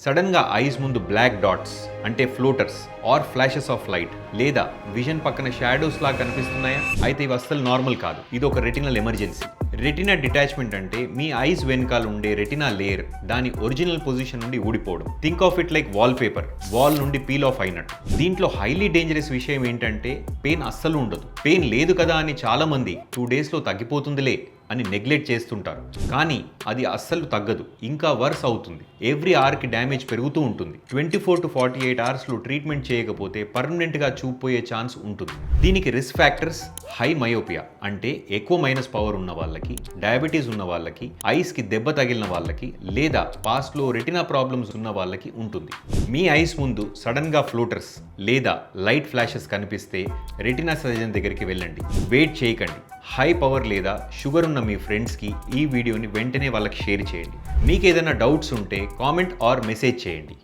Sudden గా eyes ముందు black dots అంటే floaters or flashes of light లేదా విజన్ పక్కన షాడోస్ లా కనిపిస్తున్నాయా? అయితే ఇవి అస్సలు నార్మల్ కాదు. ఇది ఒక రెటినల్ ఎమర్జెన్సీ. రెటినా డిటాచ్మెంట్ అంటే మీ ఐస్ వెనకాల ఉండే రెటినా లేయర్ దాని ఒరిజినల్ పొజిషన్ నుండి ఊడిపోవడం. Think of it like wall paper, wall నుండి పీల్ ఆఫ్ అయినట్టు. దీంట్లో హైలీ డేంజరస్ విషయం ఏంటంటే పెయిన్ అస్సలు ఉండదు. పెయిన్ లేదు కదా అని చాలా మంది 2 days లో తగ్గిపోతుందిలే అని నెగ్లెక్ట్ చేస్తుంటారు. కానీ అది అస్సలు తగ్గదు, ఇంకా వర్స్ అవుతుంది. ఎవ్రీ అవర్కి డ్యామేజ్ పెరుగుతూ ఉంటుంది. 24 to 48 అవర్స్లో ట్రీట్మెంట్ చేయకపోతే పర్మనెంట్గా చూపుపోయే ఛాన్స్ ఉంటుంది. దీనికి రిస్క్ ఫ్యాక్టర్స్ హై మయోపియా అంటే ఎక్కువ మైనస్ పవర్ ఉన్న వాళ్ళకి, డయాబెటీస్ ఉన్న వాళ్ళకి, ఐస్కి దెబ్బ తగిలిన వాళ్ళకి లేదా పాస్ట్లో రెటినా ప్రాబ్లమ్స్ ఉన్న వాళ్ళకి ఉంటుంది. మీ ఐస్ ముందు సడన్గా ఫ్లోటర్స్ లేదా లైట్ ఫ్లాషెస్ కనిపిస్తే రెటినా సర్జన్ దగ్గరికి వెళ్ళండి. వెయిట్ చేయకండి. హై పవర్ లేదా షుగర్ ఉన్న మీ ఫ్రెండ్స్కి ఈ వీడియోని వెంటనే వాళ్ళకి షేర్ చేయండి. మీకు ఏదైనా డౌట్స్ ఉంటే కామెంట్ ఆర్ మెసేజ్ చేయండి.